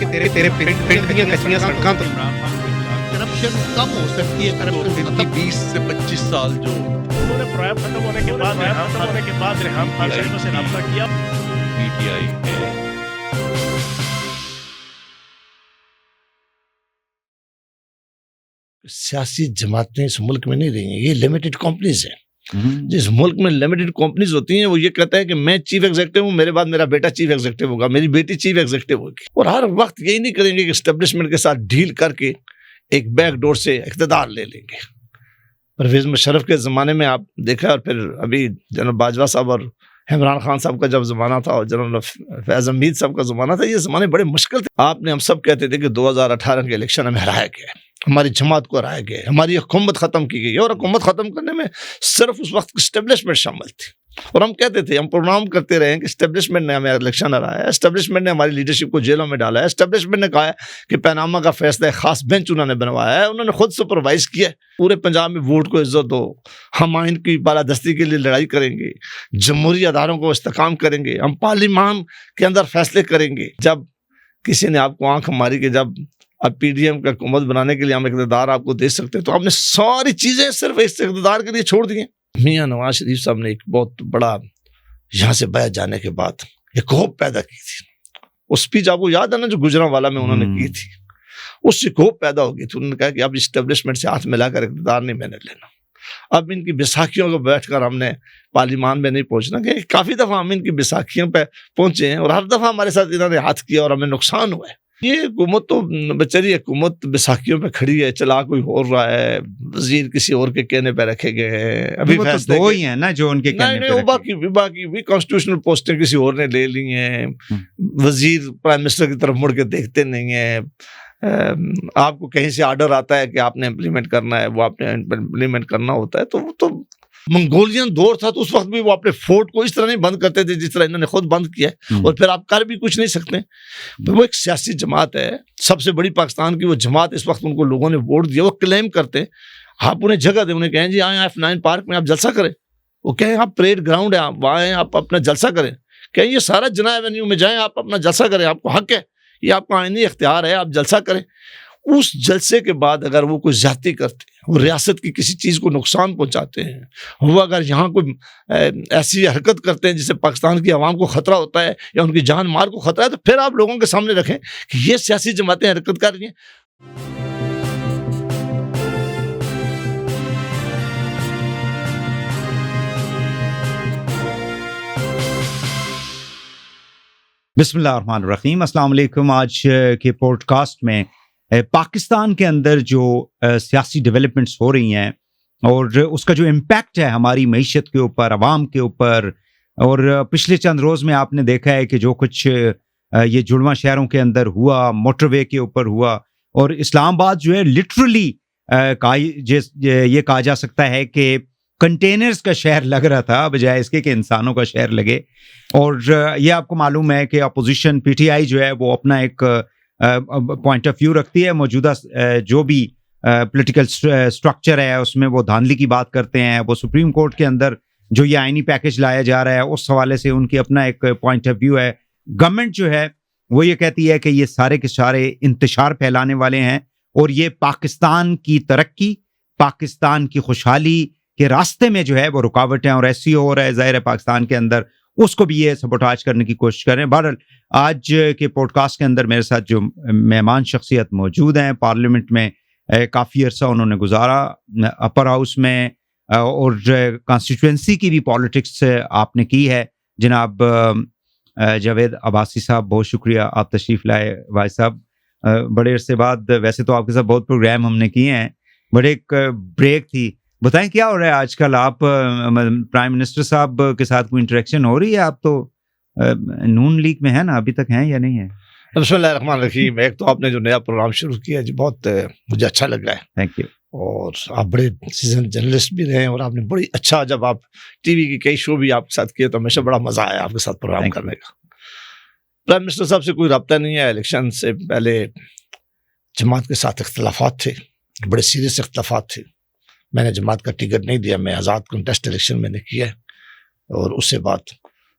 کہ تیرے پرنٹ دیاں کچیاں سڑکاں تو کرپشن کم ہو سکتی ہے کرپشن ختم 20 سے 25 سال جو انہوں نے پرائم ختم ہونے کے بعد ریحام خان صاحب سے رابطہ کیا پی ٹی آئی ہے. سیاسی جماعتیں اس ملک میں نہیں رہی ہیں، یہ لمیٹڈ کمپنیز ہیں. جس ملک میں لمیٹڈ کمپنیز ہوتی ہیں وہ یہ کہتا ہے کہ میں چیف ایگزیکٹو ہوں، میرے بعد میرا بیٹا چیف ایگزیکٹو ہوگا، میری بیٹی چیف ایگزیکٹو ہوگی، اور ہر وقت یہی نہیں کریں گے کہ اسٹیبلشمنٹ کے ساتھ ڈیل کر کے ایک بیک ڈور سے اقتدار لے لیں گے. پرویز مشرف کے زمانے میں آپ دیکھا، اور پھر ابھی جنرل باجوہ صاحب اور عمران خان صاحب کا جب زمانہ تھا اور جنرل فیض حمید صاحب کا زمانہ تھا، یہ زمانے بڑے مشکل تھے. آپ نے ہم سب کہتے تھے کہ 2018 کے الیکشن ہمیں ہرایا گیا، ہماری جماعت کو ہرایا گیا، ہماری حکومت ختم کی گئی، اور حکومت ختم کرنے میں صرف اس وقت اسٹیبلشمنٹ شامل تھی. اور ہم کہتے تھے، ہم پروگرام کرتے رہے ہیں کہ اسٹیبلشمنٹ نے ہمیں الیکشن ہرایا ہے، اسٹیبلشمنٹ نے ہماری لیڈرشپ کو جیلوں میں ڈالا ہے، اسٹیبلشمنٹ نے کہا ہے کہ پیناما کا فیصلہ ایک خاص بینچ انہوں نے بنوایا ہے، انہوں نے خود سپروائز کیا ہے. پورے پنجاب میں ووٹ کو عزت دو، ہم آئین کی بالادستی کے لیے لڑائی کریں گے، جمہوری اداروں کو استحکام کریں گے، ہم پارلیمان کے اندر فیصلے کریں گے. جب کسی نے آپ کو آنکھ ماری کہ جب اب پی ڈی ایم کا حکومت بنانے کے لیے ہم اقتدار آپ کو دے سکتے ہیں، تو ہم نے ساری چیزیں صرف اس اقتدار کے لیے چھوڑ دی ہیں. میاں نواز شریف صاحب نے ایک بہت بڑا یہاں سے بیعت جانے کے بعد ایک ہوپ پیدا کی تھی. اس اسپیچ آپ کو یاد ہے نا، جو گجرانوالا میں انہوں نے کی تھی، اس سے ہوپ پیدا ہو گئی تھی. انہوں نے کہا کہ اب اسٹیبلشمنٹ سے ہاتھ ملا کر اقتدار نہیں میں نے لینا، اب ان کی بیساکھیوں کو بیٹھ کر ہم نے پارلیمان میں نہیں پہنچنا. کہ کافی دفعہ ہم ان کی بیساکھیوں پہ پہنچے ہیں اور ہر دفعہ ہمارے ساتھ انہوں نے ہاتھ کیا اور ہمیں نقصان ہوا ہے. یہ حکومت تو بیچاری حکومت بیساکھیوں پہ کھڑی ہے، چلا کوئی ہو رہا ہے، وزیر کسی اور کے کہنے پہ رکھے گئے ہیں. ابھی فیصلے دو ہی ہیں نا جو ان کے کہنے پہ باقی بھی کانسٹیٹیوشنل پوسٹیں کسی اور نے لے لی ہیں. وزیر پرائم منسٹر کی طرف مڑ کے دیکھتے نہیں ہیں. آپ کو کہیں سے آرڈر آتا ہے کہ آپ نے امپلیمنٹ کرنا ہے، وہ آپ نے امپلیمنٹ کرنا ہوتا ہے. تو وہ تو منگولین دور تھا، تو اس وقت بھی وہ اپنے فورٹ کو اس طرح نہیں بند کرتے تھے جس طرح انہوں نے خود بند کیا ہے، اور پھر آپ کر بھی کچھ نہیں سکتے. وہ ایک سیاسی جماعت ہے، سب سے بڑی پاکستان کی وہ جماعت. اس وقت ان کو لوگوں نے ووٹ دیا، وہ کلیم کرتے، آپ انہیں جگہ دیں، انہیں کہیں جی آئیں F9 پارک میں آپ جلسہ کریں. وہ کہیں آپ پریڈ گراؤنڈ ہے، آپ وہاں آئیں، آپ اپنا جلسہ کریں. کہیں یہ سارا جناح ایونیو میں جائیں، آپ اپنا جلسہ کریں، آپ کو حق ہے، یہ آپ کا آئینی اختیار ہے، آپ جلسہ کریں. اس جلسے کے بعد اگر وہ کوئی زیادتی کرتے ہیں، وہ ریاست کی کسی چیز کو نقصان پہنچاتے ہیں، وہ اگر یہاں کوئی ایسی حرکت کرتے ہیں جس سے پاکستان کی عوام کو خطرہ ہوتا ہے یا ان کی جان مال کو خطرہ ہے، تو پھر آپ لوگوں کے سامنے رکھیں کہ یہ سیاسی جماعتیں حرکت کر رہی ہیں. بسم اللہ الرحمن الرحیم. السلام علیکم. آج کے پوڈ کاسٹ میں پاکستان کے اندر جو سیاسی ڈیولپمنٹس ہو رہی ہیں اور اس کا جو امپیکٹ ہے ہماری معیشت کے اوپر، عوام کے اوپر، اور پچھلے چند روز میں آپ نے دیکھا ہے کہ جو کچھ یہ جڑواں شہروں کے اندر ہوا، موٹر وے کے اوپر ہوا، اور اسلام آباد جو ہے لٹرلی یہ کہا جا سکتا ہے کہ کنٹینرز کا شہر لگ رہا تھا بجائے اس کے کہ انسانوں کا شہر لگے. اور یہ آپ کو معلوم ہے کہ اپوزیشن پی ٹی آئی جو ہے وہ اپنا ایک پوائنٹ آف ویو رکھتی ہے. موجودہ جو بھی پولیٹیکل سٹرکچر ہے اس میں وہ دھاندلی کی بات کرتے ہیں. وہ سپریم کورٹ کے اندر جو یہ آئینی پیکج لایا جا رہا ہے اس حوالے سے ان کی اپنا ایک پوائنٹ آف ویو ہے. گورنمنٹ جو ہے وہ یہ کہتی ہے کہ یہ سارے کے سارے انتشار پھیلانے والے ہیں، اور یہ پاکستان کی ترقی، پاکستان کی خوشحالی کے راستے میں جو ہے وہ رکاوٹ ہیں. اور ایسی ہو رہا ہے ظاہر ہے پاکستان کے اندر، اس کو بھی یہ سبوٹاج کرنے کی کوشش کر رہے ہیں. بہرحال آج کے پوڈ کاسٹ کے اندر میرے ساتھ جو مہمان شخصیت موجود ہیں، پارلیمنٹ میں کافی عرصہ انہوں نے گزارا، اپر ہاؤس میں، اور کانسٹیٹوئنسی کی بھی پالیٹکس آپ نے کی ہے. جناب جاوید عباسی صاحب، بہت شکریہ آپ تشریف لائے. بھائی صاحب بڑے عرصے بعد، ویسے تو آپ کے ساتھ بہت پروگرام ہم نے کیے ہیں، بڑے ایک بریک تھی. بتائیں کیا ہو رہا ہے آج کل؟ آپ پرائم منسٹر صاحب کے ساتھ کوئی انٹریکشن ہو رہی ہے؟ آپ تو نون لیگ میں ہیں نا، ابھی تک ہیں یا نہیں ہے؟ بسم اللہ الرحمن الرحیم. ایک تو آپ نے جو نیا پروگرام شروع کیا جی، بہت مجھے اچھا لگ رہا ہے. Thank you. اور آپ بڑے سیزن جرنلسٹ بھی رہے ہیں، اور آپ نے بڑی اچھا، جب آپ ٹی وی کی کئی شو بھی آپ کے ساتھ کیے تو ہمیشہ بڑا مزہ آیا آپ کے ساتھ پروگرام کرنے کا. پرائم منسٹر صاحب سے کوئی رابطہ نہیں ہے. الیکشن سے پہلے جماعت کے ساتھ اختلافات تھے، بڑے سیریس اختلافات تھے. میں نے جماعت کا ٹکٹ نہیں دیا، میں آزاد کنٹیسٹ الیکشن میں نے کیا ہے، اور اس سے بعد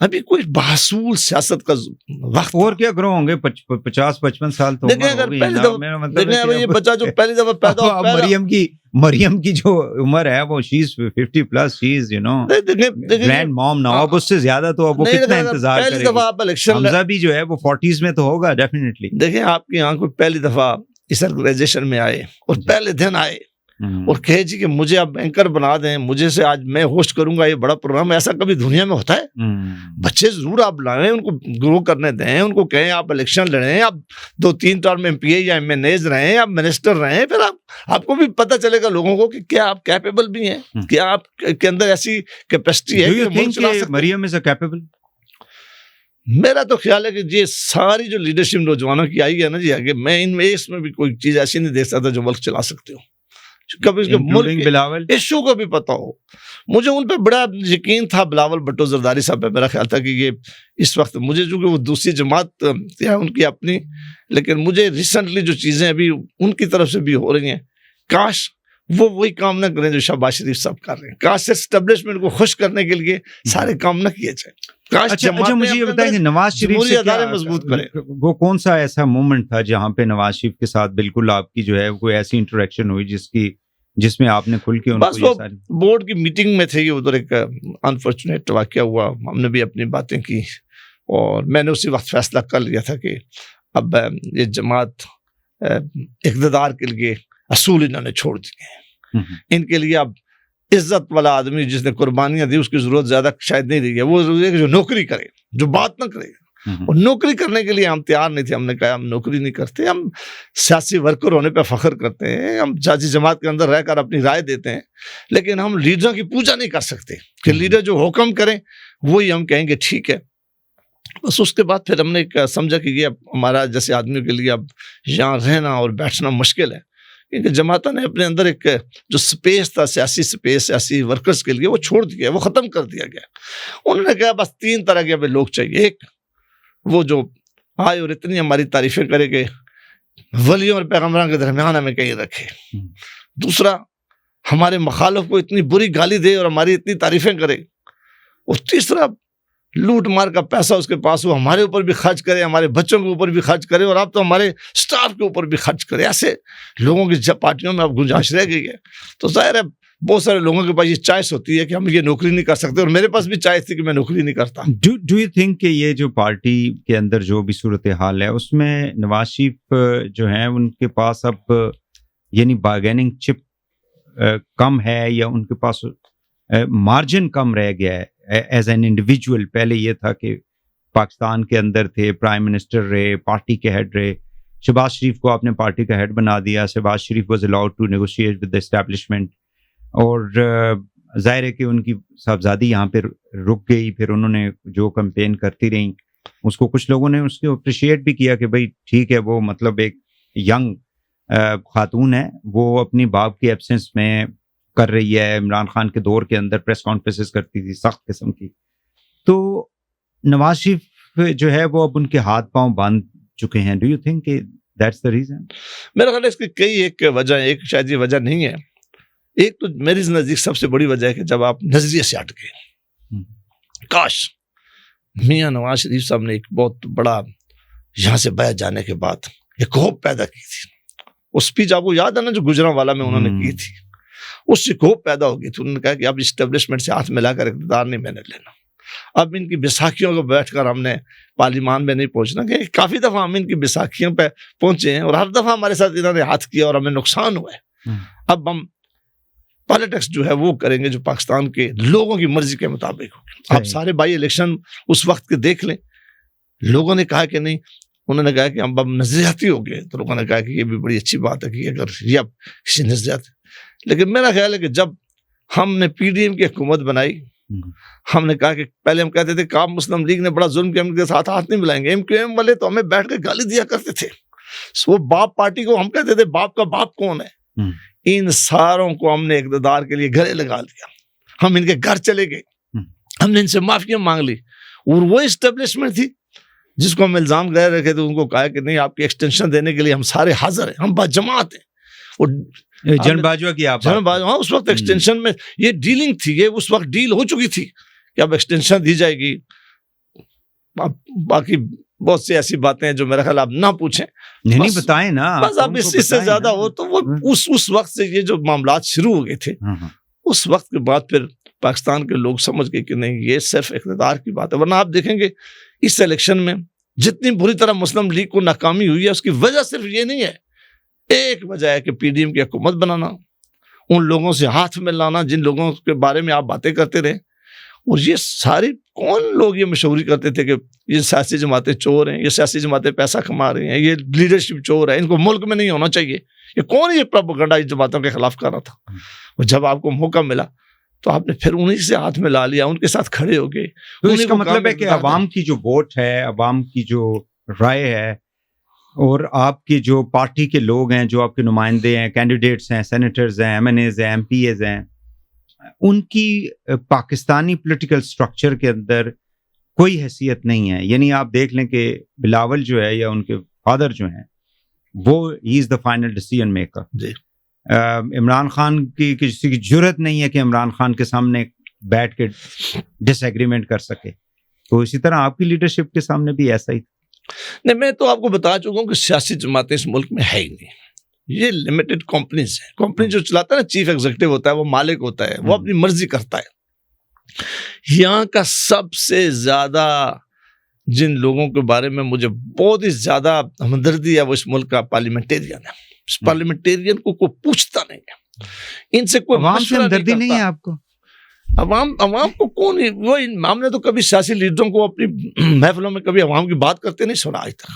ابھی کوئی بحصول سیاست کا وقت. اور کیا گرو ہوں گے 50-55 سال تو دیکھیں اگر پہلی دفعہ دیکھیں یہ بچہ جو پہلی دفعہ پیدا ہوا, مریم کی جو عمر ہے وہ شی از 50 پلس, شی از گرینڈ مام ناؤ. اب اس سے زیادہ تو اب وہ کتنا انتظار کرے گی. حمزہ بھی جو ہے وہ 40s میں تو ہوگا ڈیفینیٹلی. دیکھیں آپ کی آنکھ پہلی دفعہ اس آرگنائزیشن میں آئے اور پہلے دن آئے اور کہے جی کہ مجھے اب اینکر بنا دیں, مجھے سے آج میں ہوسٹ کروں گا یہ بڑا پروگرام. ایسا کبھی دنیا میں ہوتا ہے؟ بچے ضرور آپ لائیں, ان کو گرو کرنے دیں, ان کو کہیں آپ الیکشن لڑیں, آپ 2-3 ٹرم میں MP یا MNAs رہیں, آپ منسٹر رہیں, پھر آپ کو بھی پتہ چلے گا لوگوں کو کہ کیا آپ کیپیبل بھی ہیں, کیا آپ کے اندر ایسی کیپیسٹی ہے کہ مریم از کیپیبل. میرا تو خیال ہے کہ یہ ساری جو لیڈرشپ نوجوانوں کی آئی ہے نا جی آگے, میں ان میں اس میں بھی کوئی چیز ایسی نہیں دیکھ سکتا جو ملک چلا سکتے ہو. کبھی اس کے ملک ایشو کو بھی پتا ہو. مجھے ان پہ بڑا یقین تھا, بلاول بھٹو زرداری صاحب پہ میرا خیال تھا کہ یہ اس وقت مجھے چونکہ وہ دوسری جماعت ہے ان کی اپنی, لیکن مجھے ریسنٹلی جو چیزیں ابھی ان کی طرف سے بھی ہو رہی ہیں, کاش وہ وہی کام نہ کریں جو شہباز شریف صاحب کر رہے ہیں. کاش سے اسٹیبلشمنٹ کو خوش کرنے کے لیے سارے کام نہ کیے جائیں. اچھا مجھے یہ بتائیں کہ نواز شریف سے مضبوط کریں. وہ کون سا ایسا مومنٹ تھا جہاں پہ نواز شریف کے ساتھ بالکل آپ کی جو ہے کوئی ایسی انٹریکشن ہوئی جس میں آپ نے کھل کے ان بس وہ بورڈ کی میٹنگ میں تھے, ادھر ایک انفارچونیٹ واقعہ ہوا, ہم نے بھی اپنی باتیں کی اور میں نے اسی وقت فیصلہ کر لیا تھا کہ اب یہ جماعت اقتدار کے لیے اصول انہوں نے چھوڑ دیے ہیں. ان کے لیے اب عزت والا آدمی جس نے قربانیاں دی اس کی ضرورت زیادہ شاید نہیں رہی ہے. وہ ضروری ہے کہ جو نوکری کرے, جو بات نہ کرے. اور نوکری کرنے کے لیے ہم تیار نہیں تھے. ہم نے کہا ہم نوکری نہیں کرتے, ہم سیاسی ورکر ہونے پہ فخر کرتے ہیں, ہم سیاسی جماعت کے اندر رہ کر اپنی رائے دیتے ہیں, لیکن ہم لیڈروں کی پوجا نہیں کر سکتے کہ لیڈر جو حکم کریں وہی ہم کہیں گے ٹھیک ہے. بس اس کے بعد پھر ہم نے سمجھا کہ یہ اب ہمارا جیسے آدمیوں کے لیے اب یہاں رہنا اور بیٹھنا مشکل ہے, کیونکہ جماعتوں نے اپنے اندر ایک جو سپیس تھا, سیاسی سپیس, سیاسی ورکرز کے لیے, وہ چھوڑ دیا, وہ ختم کر دیا گیا. انہوں نے کہا بس 3 طرح کے لوگ چاہیے. ایک وہ جو آئے اور اتنی ہماری تعریفیں کرے کہ ولیوں اور پیغمبروں کے درمیان ہمیں کہیں رکھے. دوسرا ہمارے مخالف کو اتنی بری گالی دے اور ہماری اتنی تعریفیں کرے. اور تیسرا لوٹ مار کا پیسہ اس کے پاس ہو, ہمارے اوپر بھی خرچ کرے, ہمارے بچوں کے اوپر بھی خرچ کرے, اور اب تو ہمارے سٹاف کے اوپر بھی خرچ کرے. ایسے لوگوں کی جب پارٹیوں میں اب گنجائش رہ گئی ہے. تو ظاہر ہے بہت سارے لوگوں کے پاس یہ چوائس ہوتی ہے کہ ہم یہ نوکری نہیں کر سکتے, اور میرے پاس بھی چوائس تھی کہ میں نوکری نہیں کرتا. ڈو یو تھنک کہ یہ جو پارٹی کے اندر جو بھی صورتحال ہے اس میں نواز شریف جو ہیں ان کے پاس اب یعنی بارگیننگ چپ کم ہے, یا ان کے پاس مارجن کم رہ گیا ہے ایز این انڈیویجول؟ پہلے یہ تھا کہ پاکستان کے اندر تھے, پرائم منسٹر رہے, پارٹی کے ہیڈ رہے, شہباز شریف کو آپ نے پارٹی کا ہیڈ بنا دیا, Shahbaz Sharif was allowed to negotiate with the establishment, اور ظاہر ہے کہ ان کی صاحبزادی یہاں پہ رک گئی. پھر انہوں نے جو کمپین کرتی رہیں اس کو کچھ لوگوں نے اس کو اپریشیٹ بھی کیا کہ بھائی ٹھیک ہے, وہ مطلب ایک ینگ خاتون ہے, وہ اپنی باپ کی ایبسنس میں کر رہی ہے. عمران خان کے دور کے اندر پریس کانفرنسز کرتی تھی سخت قسم کی. تو نواز شریف جو ہے وہ اب ان کے ہاتھ پاؤں باندھ چکے ہیں. ڈو یو تھنک کہ دیٹس دا ریزن؟ میرا خیال ہے اس کی کئی ایک وجہ, ایک شاید یہ وجہ نہیں ہے. ایک تو میری نزدیک سب سے بڑی وجہ ہے کہ جب آپ نظریے سے ہٹ گئے. کاش میاں نواز شریف صاحب نے ایک بہت بڑا یہاں سے بیعت جانے کے بعد ایک ہوپ پیدا کی تھی. وہ اسپیچ آپ کو یاد ہے نا جو گجرانوالا میں انہوں نے کی تھی, اس سے ہوپ پیدا ہو گئی تھی. انہوں نے کہا کہ اب اسٹیبلشمنٹ سے ہاتھ ملا کر اقتدار نہیں میں نے لینا. اب ان کی بیساکھیوں کو بیٹھ کر ہم نے پارلیمان میں نہیں پہنچنا, کہ کافی دفعہ ہم ان کی بیساکھیوں پہ پہنچے ہیں اور ہر دفعہ ہمارے ساتھ انہوں نے ہاتھ کیا اور ہمیں نقصان ہوا ہے. اب ہم پالیٹکس جو ہے وہ کریں گے جو پاکستان کے لوگوں کی مرضی کے مطابق ہو. آپ سارے بائی الیکشن اس وقت کے دیکھ لیں, لوگوں نے کہا کہ نہیں, انہوں نے کہا کہ ہم نظریاتی ہو گئے, تو لوگوں نے کہا کہ یہ بھی بڑی اچھی بات ہے کہ اگر یہ اب کسی نظریات. لیکن میرا خیال ہے کہ جب ہم نے PDM کی حکومت بنائی, ہم نے کہا کہ پہلے ہم کہتے تھے کہ آپ مسلم لیگ نے بڑا ظلم کیا, ہم کے ساتھ ہاتھ نہیں ملائیں گے. MQM والے تو ہمیں بیٹھ کے گالی دیا کرتے تھے. وہ باپ پارٹی کو ہم کہتے تھے باپ کا باپ کون ہے. ان ساروں کو ہم نے اقتدار کے لیے گلے لگا لیا. ہم ان کے گھر چلے گئے, ہم نے ان سے معافیاں مانگ لی, اور وہ اسٹیبلشمنٹ تھی جس کو ہم الزام لگا رکھے تھے, ان کو کہا کہ نہیں آپ کی ایکسٹینشن دینے کے لیے ہم سارے حاضر ہیں, ہم باجماعت ہیں. اور جن باجوہ کی آپ اس وقت ایکسٹینشن میں یہ ڈیلنگ تھی, یہ اس وقت ڈیل ہو چکی تھی کہ اب ایکسٹینشن دی جائے گی. باقی بہت سی ایسی باتیں ہیں جو میرا خیال آپ نہ پوچھیں. نہیں بتائیں نا, بس آپ اس سے زیادہ ہو تو وہ اس وقت سے یہ جو معاملات شروع ہو گئے تھے, اس وقت کے بعد پھر پاکستان کے لوگ سمجھ گئے کہ نہیں یہ صرف اقتدار کی بات ہے. ورنہ آپ دیکھیں گے اس الیکشن میں جتنی بری طرح مسلم لیگ کو ناکامی ہوئی ہے اس کی وجہ صرف یہ نہیں ہے, ایک وجہ ہے کہ پی ڈی ایم کی حکومت بنانا, ان لوگوں سے ہاتھ میں لانا جن لوگوں کے بارے میں آپ باتیں کرتے رہے. اور یہ ساری کون لوگ یہ مشہوری کرتے تھے کہ یہ سیاسی جماعتیں چور ہیں, یہ سیاسی جماعتیں پیسہ کما رہی ہیں, یہ لیڈرشپ چور ہے, ان کو ملک میں نہیں ہونا چاہیے. یہ کون یہ پروپیگنڈا اس جماعتوں کے خلاف کر رہا تھا؟ اور جب آپ کو موقع ملا تو آپ نے پھر انہیں سے ہاتھ میں لا لیا, ان کے ساتھ کھڑے ہو گئے. تو اس کا مطلب ہے کہ عوام کی جو ووٹ ہے, عوام کی جو رائے ہے, اور آپ کی جو پارٹی کے لوگ ہیں, جو آپ کے نمائندے ہیں, کینڈیڈیٹس ہیں, سینیٹرز ہیں, ایم این ایز ہیں, ایم پی ایز ہیں, ان کی پاکستانی پولیٹیکل سٹرکچر کے اندر کوئی حیثیت نہیں ہے. یعنی آپ دیکھ لیں کہ بلاول جو ہے یا ان کے فادر جو ہیں وہ ہی از دا فائنل ڈیسیژن میکر. جی. عمران خان کی کسی کی جرت نہیں ہے کہ عمران خان کے سامنے بیٹھ کے ڈس ایگریمنٹ کر سکے. تو اسی طرح آپ کی لیڈرشپ کے سامنے بھی ایسا ہی. نہیں, میں تو آپ کو بتا چکا ہوں کہ سیاسی جماعتیں اس ملک میں ہے ہی نہیں. یہ لمیٹڈ کمپنیز ہیں. کمپنی جو چلاتا ہے نا, چیف ایگزیکٹو ہوتا ہے, وہ مالک ہوتا ہے, وہ اپنی مرضی کرتا ہے. یہاں کا سب سے زیادہ جن لوگوں کے بارے میں مجھے بہت ہی زیادہ ہمدردی ہے وہ اس ملک کا پارلیمنٹیرین ہے. اس پارلیمنٹیرین کو کوئی پوچھتا نہیں ہے, ان سے کوئی عوام سے ہمدردی نہیں ہے آپ کو. عوام کو کون, وہ ہم نے تو کبھی سیاسی لیڈروں کو اپنی محفلوں میں کبھی عوام کی بات کرتے نہیں سنا آج تک.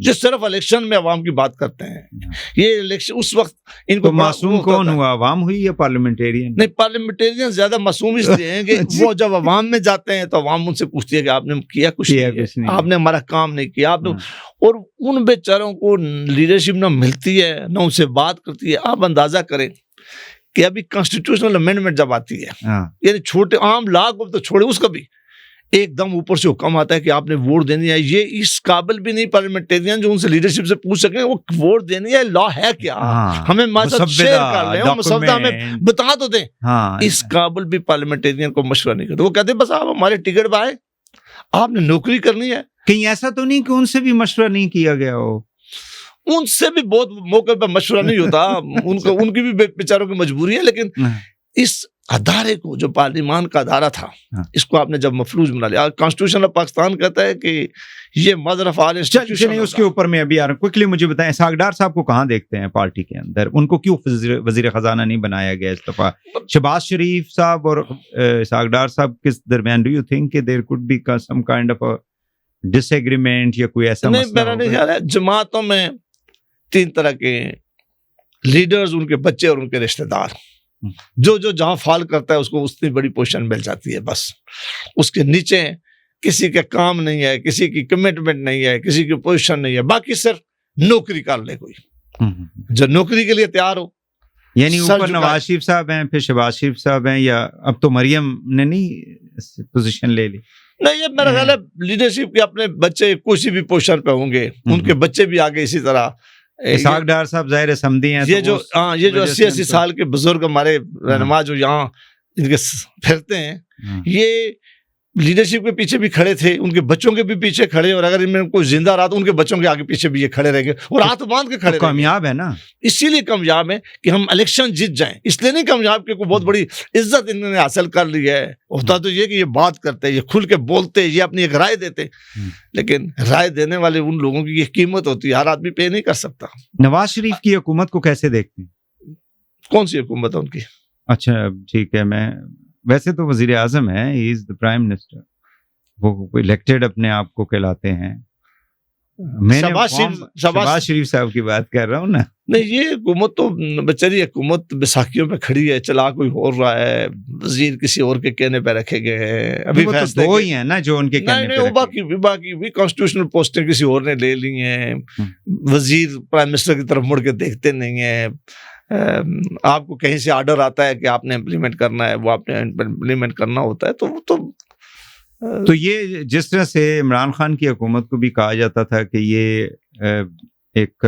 جو صرف الیکشن میں عوام کی بات کرتے ہیں. یہ الیکشن اس وقت ان کو معصوم کون ہوا, عوام ہوئی یا پارلیمنٹیرین؟ نہیں, پارلیمنٹیرین زیادہ معصوم اس لیے ہیں کہ وہ جب عوام میں جاتے ہیں تو عوام ان سے پوچھتی ہے کہ آپ نے کیا کچھ نہیں, آپ نے ہمارا کام نہیں کیا, آپ نے. اور ان بیچاروں کو لیڈرشپ نہ ملتی ہے نہ ان سے بات کرتی ہے. آپ اندازہ کریں کہ ابھی کانسٹیٹیوشنل امینڈمنٹ جب آتی ہے, یعنی چھوٹے عام لاگ کو تو چھوڑے, اس کا بھی ایک دم اوپر سے حکم آتا ہے کہ آپ نے ووٹ دینی ہے. یہ اس قابل بھی نہیں پارلیمنٹیرین جو ان سے لیڈرشپ سے پوچھ سکیں وہ ووٹ دینی ہے, لا ہے کیا, ہمیں شیئر کر لیں, مسودہ ہمیں بتا تو دیں. اس قابل بھی پارلیمنٹیرین کو مشورہ نہیں کرتے. وہ کہتے ہیں بس آپ ہمارے ٹکٹ پہ آئے, آپ نے نوکری کرنی ہے. کہیں ایسا تو نہیں کہ ان سے بھی مشورہ نہیں کیا گیا ہو؟ ان سے بھی بہت موقع پہ مشورہ نہیں ہوتا, ان کی بھی بیچاروں کی مجبوری ہے. لیکن اس ادارے کو جو پارلیمان کا ادارہ تھا, اس کو آپ نے جب مفلوج بنا لیا. کانسٹیٹیوشن آف پاکستان کہتا ہے کہ یہ مدر آف آل انسٹیٹیوشن. اس کے اوپر میں ابھی آ رہا ہوں, کوئکلی مجھے بتائیں اسحاق ڈار صاحب کو کہاں دیکھتے ہیں پارٹی کے اندر؟ ان کو کیوں وزیر خزانہ نہیں بنایا گیا اس دفعہ؟ شہباز شریف صاحب اور اسحاق ڈار صاحب کے درمیان ڈو یو تھنک کہ there could be some kind of ڈس ایگریمنٹ یا کوئی ایسا مسئلہ؟ نہیں, میرا نہیں خیال ہے. جماعتوں میں 3 طرح کے لیڈرز, ان کے بچے اور ان کے رشتہ دار. جو جہاں فال کرتا ہے اس کو اتنی بڑی پوزیشن مل جاتی ہے. بس اس کے نیچے کسی کا کام نہیں ہے, کسی کی کمٹمنٹ نہیں ہے, کسی کی پوزیشن نہیں ہے, باقی صرف نوکری کر لے کوئی جو نوکری کے لیے تیار ہو. یعنی اوپر نواز شریف صاحب ہیں, پھر شہباز شریف صاحب ہیں, یا اب تو مریم نے نہیں پوزیشن لے لی؟ نہیں, یہ میرا خیال ہے لیڈرشپ کے اپنے بچے کسی بھی پوزیشن پہ ہوں گے, ان کے بچے بھی آگے اسی طرح. اسحاق ڈار صاحب ظاہر سمدھی ہیں. یہ جو 80 سال کے بزرگ ہمارے رہنما جو یہاں ان کے پھرتے ہیں, یہ لیڈرشپ کے پیچھے بھی کھڑے تھے, ان کے بچوں کے بھی پیچھے کھڑے, اور اگر ان میں کوئی زندہ رہا تو ان کے بچوں کے آگے پیچھے بھی یہ کھڑے رہیں گے اور ہاتھ باندھ کے کھڑے. کامیاب ہے نا, اسی لیے کامیاب ہے کہ ہم الیکشن جیت جائیں, اس لیے نہیں کامیاب کہ کوئی بہت بڑی عزت انہوں نے حاصل کر لی ہے. ہوتا تو یہ کہ یہ بات کرتے, یہ کھل کے بولتے, یہ اپنی ایک رائے دیتے, لیکن رائے دینے والے ان لوگوں کی یہ قیمت ہوتی ہے, ہر آدمی پے نہیں کر سکتا. نواز شریف کی حکومت کو کیسے دیکھتے ہیں؟ کون سی حکومت ہے ان کی؟ اچھا ٹھیک ہے, میں ویسے تو وزیر اعظم ہے, ہی از دا پرائم منسٹر, وہ الیکٹڈ اپنے آپ کو کہلاتے ہیں. میں شہباز شریف صاحب کی بات کر رہا ہوں نا. نہیں, یہ حکومت تو بیچاری حکومت بیساکھیوں پہ کھڑی ہے, چلا کوئی اور رہا ہے, وزیر کسی اور کے کہنے پہ رکھے گئے ہیں. ابھی فیصلے دو ہی ہیں نا جو ان کے کہنے پہ, باقی بھی کانسٹیٹیوشنل پوسٹیں کسی اور نے لے لی ہیں. وزیر پرائم منسٹر کی طرف مڑ کے دیکھتے نہیں ہیں. آپ کو کہیں سے آرڈر آتا ہے کہ آپ نے امپلیمنٹ کرنا ہے, وہ آپ نے امپلیمنٹ کرنا ہوتا ہے. تو یہ جس طرح سے عمران خان کی حکومت کو بھی کہا جاتا تھا کہ یہ ایک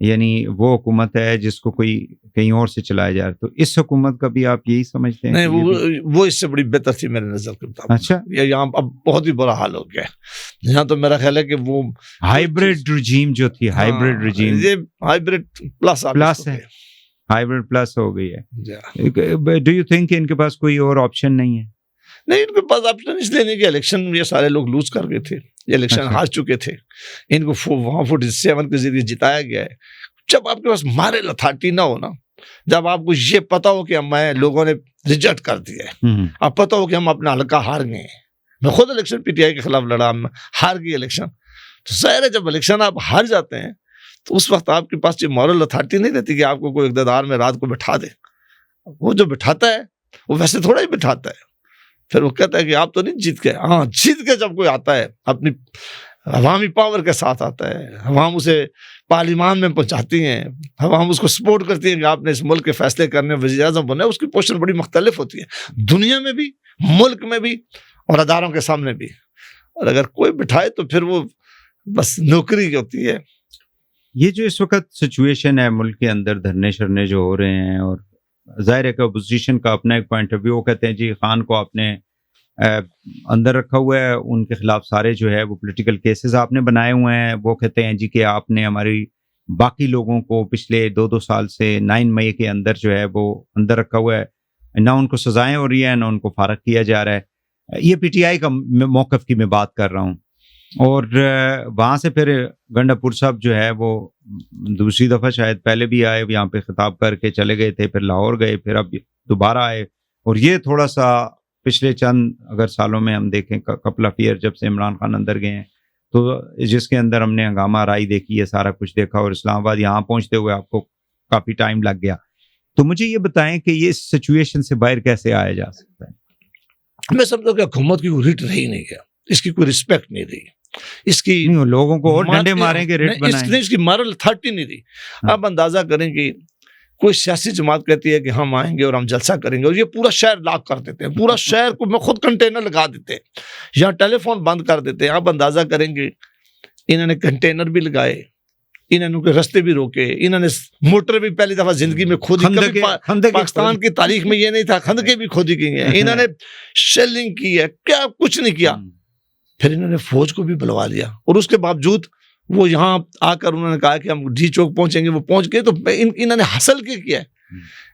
یعنی وہ حکومت ہے جس کو کوئی کہیں اور سے چلایا جا رہا ہے. تو اس حکومت کا بھی آپ یہی سمجھتے ہیں؟ نہیں, وہ اس سے بڑی بہتر تھی میرے نظر کے مطابق. اچھا, یہاں اب بہت ہی برا حال ہو گیا ہے. یہاں تو میرا خیال ہے کہ وہ ہائیبریڈ رجیم جو تھی, ہائیبریڈ رجیم, یہ ہائیبریڈ پلس ہے, ہائیبریڈ پلس ہو گئی ہے. ہے. ڈو یو تھنک ان کے پاس کوئی اور آپشن نہیں ہے؟ نہیں, ان کے پاس آپشن اس لیے نہیں کہ الیکشن یہ سارے لوگ لوز کر گئے تھے, یہ الیکشن ہار چکے تھے. ان کو وہاں 47 کے ذریعے جتایا گیا ہے. جب آپ کے پاس مارے لتھاٹی نہ ہو نا, جب آپ کو یہ پتا ہو کہ ہمیں لوگوں نے ریجیکٹ کر دیا ہے, آپ پتا ہو کہ ہم اپنا حلقہ ہار گئے ہیں. میں خود الیکشن پی ٹی آئی کے خلاف لڑا, ہار گئی الیکشن. تو ظاہر ہے جب الیکشن آپ ہار جاتے ہیں تو اس وقت آپ کے پاس یہ مورل اتھارٹی نہیں رہتی کہ آپ کو کوئی اقتدار میں رات کو بٹھا دے. وہ جو بٹھاتا ہے وہ ویسے تھوڑا ہی بٹھاتا ہے, پھر وہ کہتا ہے کہ آپ تو نہیں جیت گئے. ہاں, جیت کے جب کوئی آتا ہے اپنی عوامی پاور کے ساتھ آتا ہے, عوام اسے پارلیمان میں پہنچاتی ہیں, عوام اس کو سپورٹ کرتی ہیں کہ آپ نے اس ملک کے فیصلے کرنے, وزیر اعظم بنے, اس کی پوزیشن بڑی مختلف ہوتی ہے دنیا میں بھی, ملک میں بھی, اور اداروں کے سامنے بھی. اور اگر کوئی بٹھائے تو پھر وہ بس نوکری ہوتی ہے. یہ جو اس وقت سچویشن ہے ملک کے اندر, دھرنے شرنے جو ہو رہے ہیں, اور ظاہر ہے کہ اپوزیشن کا اپنا ایک پوائنٹ آف ویو, کہتے ہیں جی خان کو آپ نے اندر رکھا ہوا ہے, ان کے خلاف سارے جو ہے وہ پولیٹیکل کیسز آپ نے بنائے ہوئے ہیں. وہ کہتے ہیں جی کہ آپ نے ہماری باقی لوگوں کو پچھلے 2 سال سے 9 مئی کے اندر جو ہے وہ اندر رکھا ہوا ہے, نہ ان کو سزائیں ہو رہی ہیں نہ ان کو فارغ کیا جا رہا ہے. یہ پی ٹی آئی کا موقف کی میں بات کر رہا ہوں. اور وہاں سے پھر گنڈا پور صاحب جو ہے وہ دوسری دفعہ شاید پہلے بھی آئے, یہاں پہ خطاب کر کے چلے گئے تھے, پھر لاہور گئے, پھر اب دوبارہ آئے. اور یہ تھوڑا سا پچھلے چند اگر سالوں میں ہم دیکھیں کپل آف ایئر جب سے عمران خان اندر گئے ہیں, تو جس کے اندر ہم نے ہنگامہ رائی دیکھی ہے, سارا کچھ دیکھا, اور اسلام آباد یہاں پہنچتے ہوئے آپ کو کافی ٹائم لگ گیا. تو مجھے یہ بتائیں کہ یہ سچویشن سے باہر کیسے آیا جا سکتا ہے؟ میں سمجھتا ہوں کہ حکومت کی کوئی ریٹ رہی نہیں گیا, اس کی کوئی رسپیکٹ نہیں رہی, اس کی لوگوں کو اور ڈنڈے ماریں گے, ریٹ بنائیں, اس کی مارل اتھارٹی نہیں رہی. آپ اندازہ کریں کہ کوئی سیاسی جماعت کہتی ہے کہ ہم آئیں گے اور ہم جلسہ کریں گے, اور یہ پورا شہر لاک کر دیتے ہیں, پورا شہر کو میں خود کنٹینر لگا دیتے ہیں, یہاں ٹیلی فون بند کر دیتے ہیں. آپ اندازہ کریں گے انہوں نے کنٹینر بھی لگائے, انہوں نے رستے بھی روکے, انہوں نے موٹر بھی پہلی دفعہ زندگی میں کھودی, پاکستان کی تاریخ میں یہ نہیں تھا, خندقیں بھی کھودی گئی ہیں, انہوں نے شیلنگ کی ہے, کیا کچھ نہیں کیا. پھر انہوں نے فوج کو بھی بلوا لیا, اور اس کے باوجود وہ یہاں آ کر انہوں نے کہا کہ ہم ڈی چوک پہنچیں گے, وہ پہنچ گئے. تو انہوں نے حاصل کیا ہے.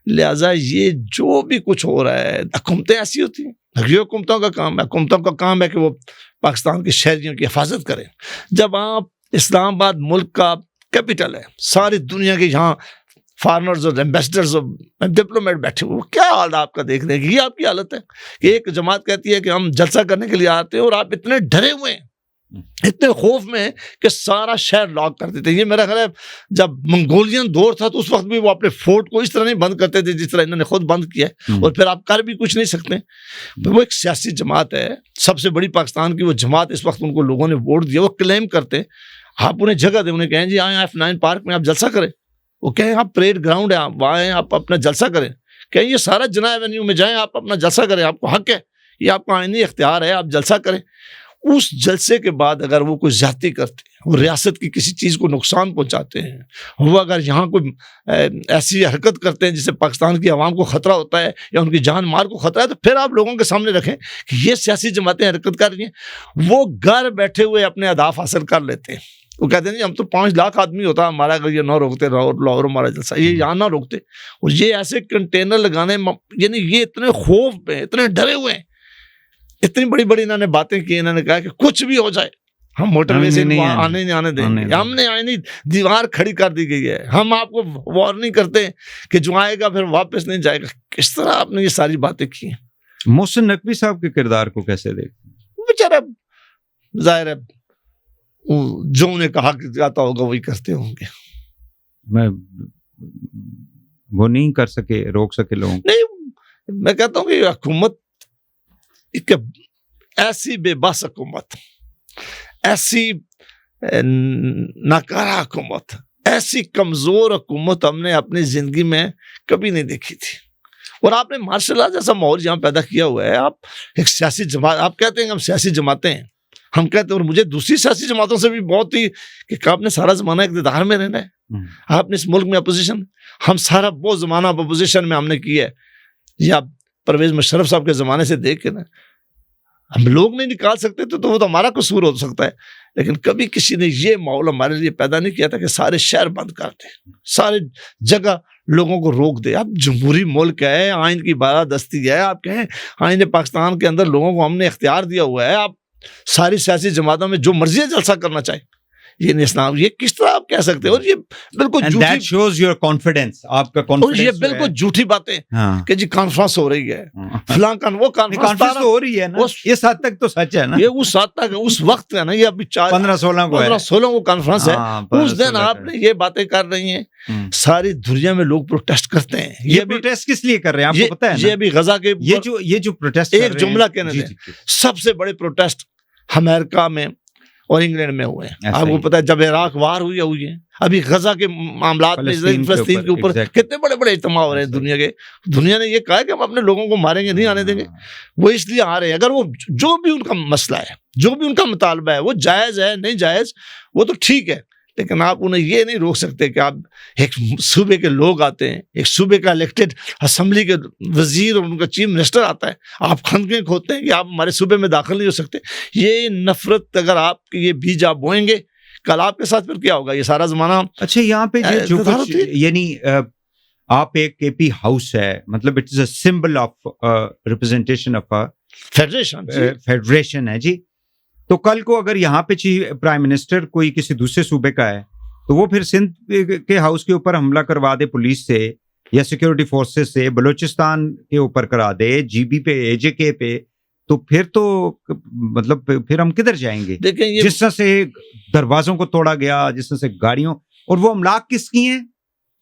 لہٰذا یہ جو بھی کچھ ہو رہا ہے, حکومتیں ایسی ہوتی ہیں, یہ حکومتوں کا کام ہے, حکومتوں کا کام ہے کہ وہ پاکستان کے شہریوں کی حفاظت کریں. جب آپ اسلام آباد ملک کا کیپٹل ہے, ساری دنیا کے یہاں فارنرز اور ایمبیسڈرز اور ڈپلومیٹ بیٹھے ہوئے, کیا حال آپ کا دیکھ رہے ہیں. یہ آپ کی حالت ہے کہ ایک جماعت کہتی ہے کہ ہم جلسہ کرنے کے لیے آتے ہیں, اور آپ اتنے ڈرے ہوئے ہیں, اتنے خوف میں ہیں کہ سارا شہر لاک کر دیتے ہیں. یہ میرا خیال ہے جب منگولین دور تھا تو اس وقت بھی وہ اپنے فورٹ کو اس طرح نہیں بند کرتے تھے جس طرح انہوں نے خود بند کیا ہے, اور پھر آپ کر بھی کچھ نہیں سکتے. وہ ایک سیاسی جماعت ہے, سب سے بڑی پاکستان کی وہ جماعت, اس وقت ان کو لوگوں نے ووٹ دیا, وہ کلیم کرتے, آپ انہیں جگہ دیں, انہیں کہیں جی آئیں F9 پارک میں آپ جلسہ کریں, وہ کہیں آپ پریڈ گراؤنڈ ہے, آپ وہاں آئیں, آپ اپنا جلسہ کریں, کہیں یہ سارا جناح ایونیو میں جائیں, آپ اپنا جلسہ کریں, آپ کو حق ہے, یہ آپ کا آئینی اختیار ہے, آپ جلسہ کریں. اس جلسے کے بعد اگر وہ کوئی زیادتی کرتے ہیں, وہ ریاست کی کسی چیز کو نقصان پہنچاتے ہیں, وہ اگر یہاں کوئی ایسی حرکت کرتے ہیں جس سے پاکستان کی عوام کو خطرہ ہوتا ہے یا ان کی جان مال کو خطرہ ہے, تو پھر آپ لوگوں کے سامنے رکھیں کہ یہ سیاسی جماعتیں حرکت کر رہی ہیں. وہ گھر بیٹھے ہوئے اپنے اہداف حاصل کر لیتے ہیں. وہ کہتے ہیں ہم تو 5 لاکھ آدمی ہوتا ہمارا, اگر یہ نہ روکتے لاہور ہمارا جلسہ, یہ یہاں نہ روکتے, اور یہ ایسے کنٹینر لگانے, یعنی یہ اتنے خوف پہ, اتنے ڈرے ہوئے ہیں, اتنی بڑی بڑی انہوں نے باتیں کی. انہوں نے کہا کہ کچھ بھی ہو جائے ہم موٹر وے سے آنے دیں گے, ہم نے آئینی دیوار کھڑی کر دی گئی ہے, ہم آپ کو وارننگ کرتے ہیں کہ جو آئے گا پھر واپس نہیں جائے گا. کس طرح آپ نے یہ ساری باتیں کی ہیں. محسن نقوی صاحب کے کردار کو کیسے دیکھتے ہیں؟ بیچارہ ظاہر ہے جو انہیں کہا کہ جاتا ہوگا وہی کرتے ہوں گے. میں وہ نہیں کر سکے, روک سکے لوگوں نہیں. میں کہتا ہوں کہ حکومت ایک ایسی بے بس حکومت, ایسی ناکارہ حکومت, ایسی کمزور حکومت ہم نے اپنی زندگی میں کبھی نہیں دیکھی تھی. اور آپ نے مارشل لا جیسا ماحول یہاں پیدا کیا ہوا ہے. آپ ایک سیاسی جماعت, آپ کہتے ہیں کہ ہم سیاسی جماعتیں ہیں, ہم کہتے ہیں, اور مجھے دوسری سیاسی جماعتوں سے بھی بہت ہی کہ آپ نے سارا زمانہ اقتدار میں رہنا ہے, آپ نے اس ملک میں اپوزیشن، ہم سارا بہت زمانہ اپوزیشن میں ہم نے کیا ہے، یا پرویز مشرف صاحب کے زمانے سے دیکھ کے نا ہم لوگ نہیں نکال سکتے تو وہ تو ہمارا قصور ہو سکتا ہے، لیکن کبھی کسی نے یہ ماحول ہمارے لیے پیدا نہیں کیا تھا کہ سارے شہر بند کر دیں، سارے جگہ لوگوں کو روک دے۔ اب جمہوری ملک ہے، آئین کی بالادستی ہے، آپ کہیں آئین پاکستان کے اندر لوگوں کو ہم نے اختیار دیا ہوا ہے، آپ ساری سیاسی جماعتوں میں جو مرضی جلسہ کرنا چاہے، یہ نہیں اسلام، یہ کس طرح آپ کہہ سکتے ہیں؟ اور یہ بالکل آپ کا اور یہ بالکل جھوٹی باتیں کہ جی کانفرنس ہو رہی ہے، فلاں وہ کانفرنس ہو رہی ہے نا، اس حد تک تو سچ ہے نا، یہ اس حد تک اس وقت ہے نا، یہ ابھی 15-16 کو کانفرنس ہے، اس دن آپ نے یہ باتیں کر رہی ہیں، ساری دنیا میں لوگ پروٹیسٹ کرتے ہیں۔ یہ پروٹیسٹ کس لیے کر رہے ہیں آپ کو پتہ ہے؟ یہ ابھی غزہ کے یہ جو پروٹیسٹ، ایک جملہ کہنے دیں، سب سے بڑے پروٹیسٹ امریکہ میں اور انگلینڈ میں ہوئے ہیں۔ آپ کو پتا ہے جب عراق وار ہوئی ہے، ابھی غزہ کے معاملات میں فلسطین کے اوپر کتنے بڑے بڑے اجتماع ہو رہے ہیں دنیا نے یہ کہا کہ ہم اپنے لوگوں کو ماریں گے، نہیں آنے دیں گے، وہ اس لیے آ رہے ہیں۔ اگر وہ جو بھی ان کا مسئلہ ہے، جو بھی ان کا مطالبہ ہے، وہ جائز ہے نہیں جائز، وہ تو ٹھیک ہے، لیکن آپ انہیں یہ نہیں روک سکتے کہ آپ ایک صوبے کے لوگ آتے ہیں، ایک صوبے کا الیکٹڈ اسمبلی کے وزیر اور ان کا چیف منسٹر آتا ہے، آپ خندقیں کھودتے ہیں کہ آپ ہمارے صوبے میں داخل نہیں ہو سکتے۔ یہ نفرت اگر آپ یہ بیج آپ بوئیں گے، کل آپ کے ساتھ پھر کیا ہوگا؟ یہ سارا زمانہ اچھا یہاں پہ جو کچھ یعنی آپ ایک کے پی ہاؤس ہے، مطلب it is a symbol of representation of federation ہے جی، تو کل کو اگر یہاں پہ پرائم منسٹر کوئی کسی دوسرے صوبے کا ہے تو وہ پھر سندھ کے ہاؤس کے اوپر حملہ کروا دے پولیس سے یا سیکیورٹی فورسز سے، بلوچستان کے اوپر کرا دے، جی بی پہ، اے جے کے پہ، تو پھر تو مطلب پھر ہم کدھر جائیں گے؟ دیکھیں جس طرح سے دروازوں کو توڑا گیا، جس طرح سے گاڑیوں، اور وہ املاک کس کی ہیں؟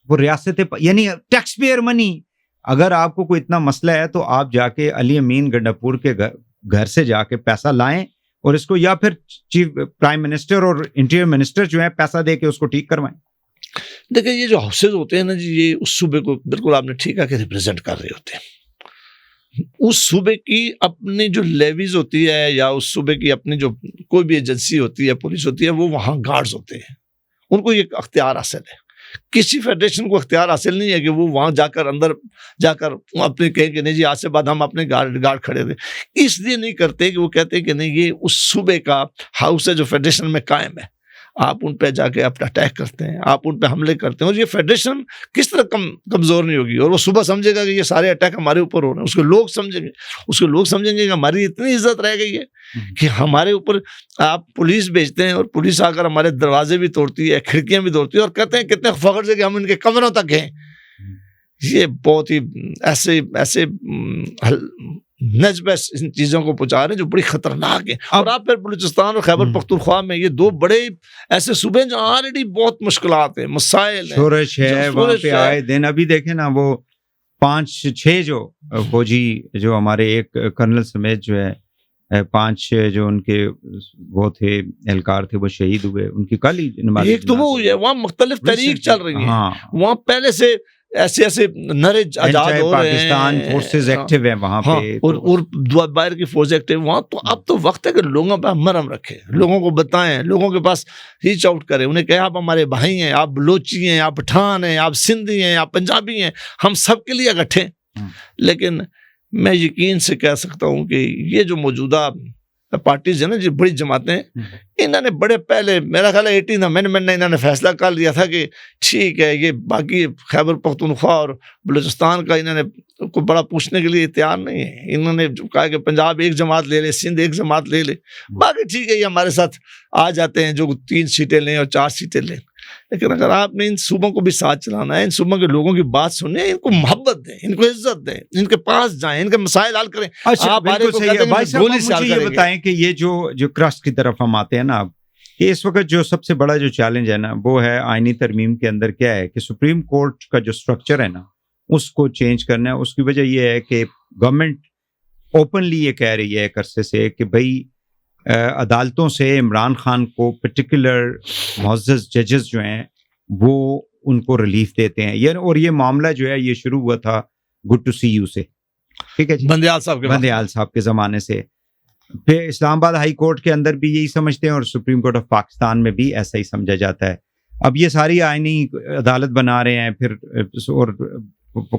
وہ ریاست، یعنی ٹیکس پیئر منی۔ اگر آپ کو کوئی اتنا مسئلہ ہے تو آپ جا کے علی امین گنڈاپور کے گھر سے جا کے پیسہ لائیں اور اس کو، یا پھر چیف پرائم منسٹر اور انٹیریئر منسٹر جو ہے پیسہ دے کے اس کو ٹھیک کروائیں۔ دیکھیں یہ جو ہاؤسز ہوتے ہیں نا جی، یہ اس صوبے کو بالکل آپ نے ٹھیک ہے کہ ریپرزینٹ کر رہے ہوتے ہیں۔ اس صوبے کی اپنی جو لیویز ہوتی ہے یا اس صوبے کی اپنی جو کوئی بھی ایجنسی ہوتی ہے، پولیس ہوتی ہے، وہ وہاں گارڈز ہوتے ہیں، ان کو یہ اختیار حاصل ہے۔ کسی فیڈریشن کو اختیار حاصل نہیں ہے کہ وہ وہاں جا کر اندر جا کر اپنے کہیں کہ نہیں جی آج سے بعد ہم اپنے گارڈ کھڑے تھے، اس لیے نہیں کرتے کہ وہ کہتے ہیں کہ نہیں یہ اس صوبے کا ہاؤس ہے جو فیڈریشن میں قائم ہے، آپ ان پہ جا کے اپنا اٹیک کرتے ہیں، آپ ان پہ حملے کرتے ہیں، اور یہ فیڈریشن کس طرح کمزور نہیں ہوگی، اور وہ صبح سمجھے گا کہ یہ سارے اٹیک ہمارے اوپر ہو رہے ہیں، اس کو لوگ سمجھیں گے کہ ہماری اتنی عزت رہ گئی ہے کہ ہمارے اوپر آپ پولیس بھیجتے ہیں، اور پولیس آ کر ہمارے دروازے بھی توڑتی ہے، کھڑکیاں بھی توڑتی ہے، اور کہتے ہیں کتنے فخر سے کہ ہم ان کے کمروں تک گئے۔ یہ بہت ہی ایسے نجب ان چیزوں کو پہنچا رہے ہیں جو بڑی خطرناک ہیں۔ اور آپ پھر بلوچستان اور خیبر پختونخوا میں یہ دو بڑے ایسے صوبے ہیں جو آلریڈی بہت مشکلات ہیں، مسائل ہیں، شورش ہے وہاں پہ آئے دن۔ ابھی دیکھیں نا وہ 5-6 جو فوجی جو ہمارے ایک کرنل سمیت جو ہے 5 جو ان کے وہ تھے اہلکار تھے وہ شہید ہوئے، ان کی کل ہی نماز ایک تو وہ ہے، وہاں مختلف تحریک چل رہی ہیں، وہاں پہلے سے ایسے نرے آزاد ہو رہے ہیں، پاکستان فورسز ایکٹیو ہیں وہاں پہ، اور باہر کی فورس ایکٹیو وہاں، تو اب تو وقت ہے کہ لوگوں پہ مرہم رکھیں، لوگوں کو بتائیں، لوگوں کے پاس ریچ آؤٹ کریں، انہیں کہیں آپ ہمارے بھائی ہیں، آپ بلوچی ہیں، آپ پٹھان ہیں، آپ سندھی ہیں، آپ پنجابی ہیں، ہم سب کے لیے اکٹھے۔ لیکن میں یقین سے کہہ سکتا ہوں کہ یہ جو موجودہ پارٹیز ہیں نا، جو بڑی جماعتیں، انہوں نے بڑے پہلے میرا خیال ہے 18 امینڈمنٹ میں انہوں نے فیصلہ کر لیا تھا کہ ٹھیک ہے یہ باقی خیبر پختونخوا اور بلوچستان کا انہوں نے کوئی بڑا پوچھنے کے لیے تیار نہیں ہے، انہوں نے کہا کہ پنجاب ایک جماعت لے لے، سندھ ایک جماعت لے لے، باقی ٹھیک ہے یہ ہمارے ساتھ آ جاتے ہیں جو 3 سیٹیں لیں اور 4 سیٹیں لیں۔ لیکن اگر آپ نے ان صوبوں کو بھی ساتھ چلانا ہے، ان صوبوں کے لوگوں کی بات سنیں، ان کو محبت دیں، ان کو عزت دیں، ان کے پاس جائیں، ان کے مسائل حل کریں۔ آپ مجھے یہ بتائیں کہ یہ جو کرسٹ کی طرف ہم آتے ہیں نا اب، کہ اس وقت جو سب سے بڑا جو چیلنج ہے نا وہ ہے آئینی ترمیم کے اندر کیا ہے کہ سپریم کورٹ کا جو اسٹرکچر ہے نا اس کو چینج کرنا ہے۔ اس کی وجہ یہ ہے کہ گورنمنٹ اوپنلی یہ کہہ رہی ہے ایک عرصے سے کہ بھائی عدالتوں سے عمران خان کو پرٹیکولر معزز ججز جو ہیں وہ ان کو ریلیف دیتے ہیں، اور یہ معاملہ جو ہے یہ شروع ہوا تھا گڈ ٹو سی یو سے، ٹھیک ہے، بندیال صاحب کے زمانے سے۔ پھر اسلام آباد ہائی کورٹ کے اندر بھی یہی سمجھتے ہیں اور سپریم کورٹ آف پاکستان میں بھی ایسا ہی سمجھا جاتا ہے۔ اب یہ ساری آئینی عدالت بنا رہے ہیں پھر، اور